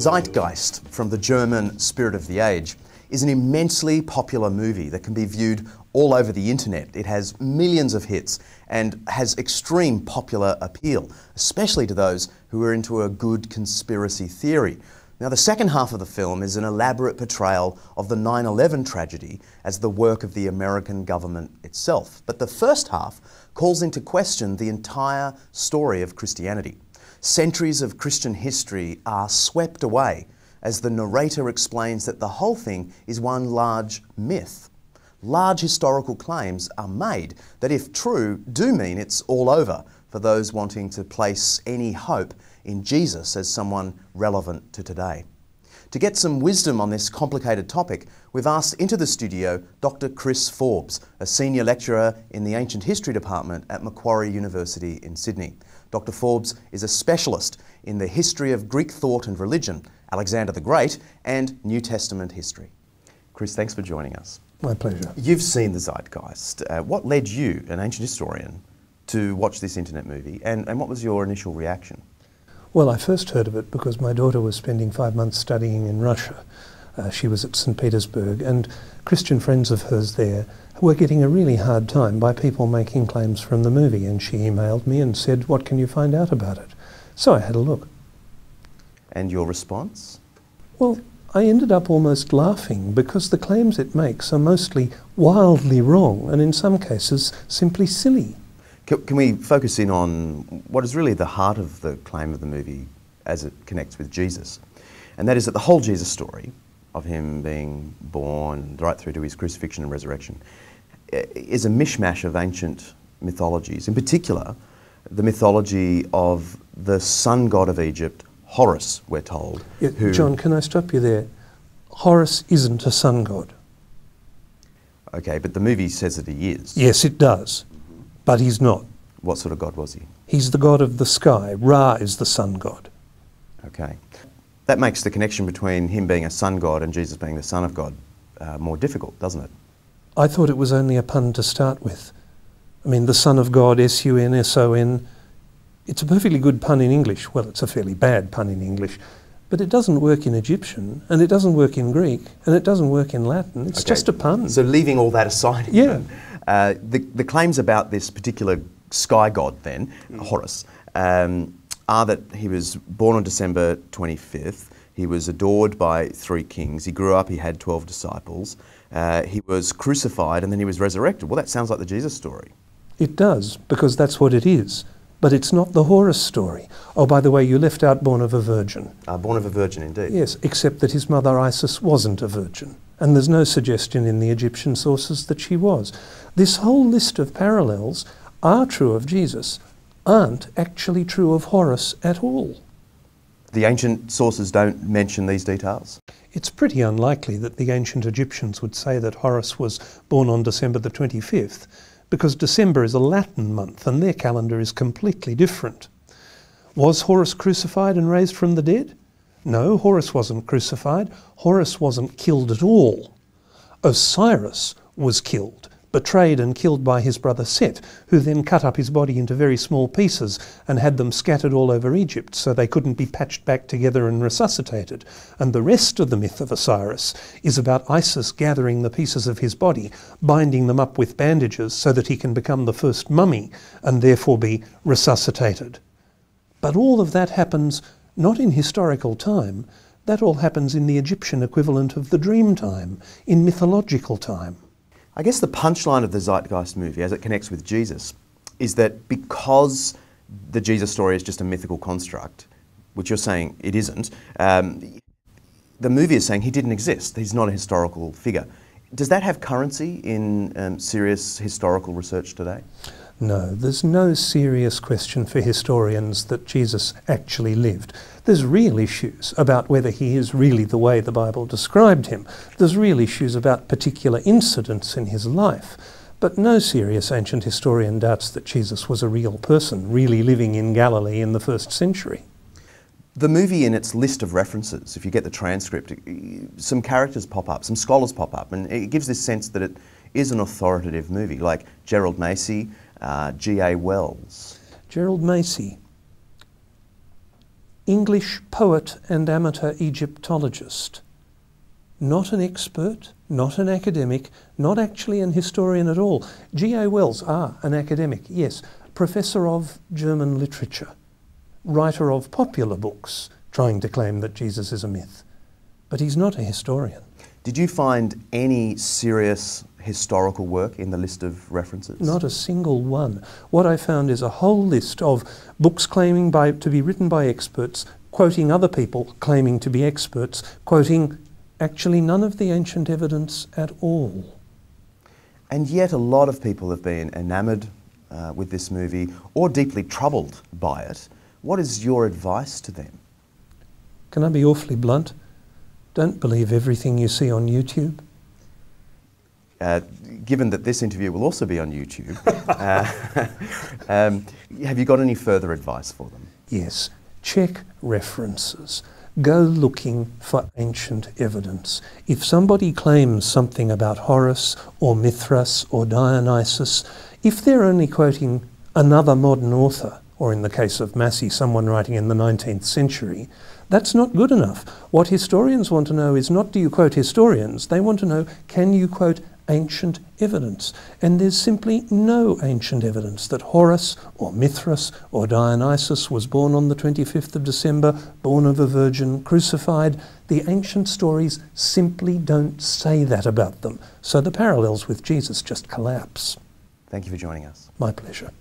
Zeitgeist, from the German Spirit of the Age, is an immensely popular movie that can be viewed all over the internet. It has millions of hits and has extreme popular appeal, especially to those who are into a good conspiracy theory. Now, the second half of the film is an elaborate portrayal of the 9/11 tragedy as the work of the American government itself. But the first half calls into question the entire story of Christianity. Centuries of Christian history are swept away as the narrator explains that the whole thing is one large myth. Large historical claims are made that, if true, do mean it's all over for those wanting to place any hope in Jesus as someone relevant to today. To get some wisdom on this complicated topic, we've asked into the studio Dr. Chris Forbes, a senior lecturer in the Ancient History Department at Macquarie University in Sydney. Dr. Forbes is a specialist in the history of Greek thought and religion, Alexander the Great, and New Testament history. Chris, thanks for joining us. My pleasure. You've seen the Zeitgeist. What led you, an ancient historian, to watch this internet movie, and what was your initial reaction? Well, I first heard of it because my daughter was spending 5 months studying in Russia. She was at St. Petersburg, and Christian friends of hers there were getting a really hard time by people making claims from the movie, and she emailed me and said, "What can you find out about it?" So I had a look. And your response? Well, I ended up almost laughing because the claims it makes are mostly wildly wrong and in some cases simply silly. Can we focus in on what is really the heart of the claim of the movie as it connects with Jesus? And that is that the whole Jesus story of him being born right through to his crucifixion and resurrection is a mishmash of ancient mythologies. In particular, the mythology of the sun god of Egypt, Horus, we're told. Yeah, John, can I stop you there? Horus isn't a sun god. Okay, but the movie says that he is. Yes, it does, but he's not. What sort of god was he? He's the god of the sky. Ra is the sun god. Okay. That makes the connection between him being a sun god and Jesus being the son of God more difficult, doesn't it? I thought it was only a pun to start with. I mean, the Son of God, S-U-N-S-O-N, it's a perfectly good pun in English. Well, it's a fairly bad pun in English. But it doesn't work in Egyptian, and it doesn't work in Greek, and it doesn't work in Latin. It's just a pun. So leaving all that aside, yeah. The claims about this particular sky god then, Horus, are that he was born on December 25th. He was adored by 3 kings. He grew up, he had 12 disciples. He was crucified and then he was resurrected. Well, that sounds like the Jesus story. It does, because that's what it is. But it's not the Horus story. Oh, by the way, you left out born of a virgin. Born of a virgin, indeed. Yes, except that his mother Isis wasn't a virgin. And there's no suggestion in the Egyptian sources that she was. This whole list of parallels are true of Jesus, aren't actually true of Horus at all. The ancient sources don't mention these details? It's pretty unlikely that the ancient Egyptians would say that Horus was born on December the 25th, because December is a Latin month and their calendar is completely different. Was Horus crucified and raised from the dead? No, Horus wasn't crucified. Horus wasn't killed at all. Osiris was killed, betrayed and killed by his brother Set, who then cut up his body into very small pieces and had them scattered all over Egypt so they couldn't be patched back together and resuscitated. And the rest of the myth of Osiris is about Isis gathering the pieces of his body, binding them up with bandages so that he can become the first mummy and therefore be resuscitated. But all of that happens not in historical time, that all happens in the Egyptian equivalent of the dream time, in mythological time. I guess the punchline of the Zeitgeist movie, as it connects with Jesus, is that because the Jesus story is just a mythical construct, which you're saying it isn't, the movie is saying he didn't exist. He's not a historical figure. Does that have currency in serious historical research today? No, there's no serious question for historians that Jesus actually lived. There's real issues about whether he is really the way the Bible described him. There's real issues about particular incidents in his life. But no serious ancient historian doubts that Jesus was a real person, really living in Galilee in the 1st century. The movie, in its list of references, if you get the transcript, some characters pop up, some scholars pop up, and it gives this sense that it is an authoritative movie, like Gerald Macy, G.A. Wells. Gerald Macy. English poet and amateur Egyptologist. Not an expert, not an academic, not actually an historian at all. G.A. Wells, an academic, yes, professor of German literature, writer of popular books, trying to claim that Jesus is a myth. But he's not a historian. Did you find any serious historical work in the list of references? Not a single one. What I found is a whole list of books claiming to be written by experts, quoting other people claiming to be experts, quoting actually none of the ancient evidence at all. And yet a lot of people have been enamoured with this movie or deeply troubled by it. What is your advice to them? Can I be awfully blunt? Don't believe everything you see on YouTube. Given that this interview will also be on YouTube, have you got any further advice for them? Yes. Check references. Go looking for ancient evidence. If somebody claims something about Horus or Mithras or Dionysus, if they're only quoting another modern author, or in the case of Massey, someone writing in the 19th century, that's not good enough. What historians want to know is not do you quote historians, they want to know can you quote ancient evidence. And there's simply no ancient evidence that Horus or Mithras or Dionysus was born on the 25th of December, born of a virgin, crucified. The ancient stories simply don't say that about them. So the parallels with Jesus just collapse. Thank you for joining us. My pleasure.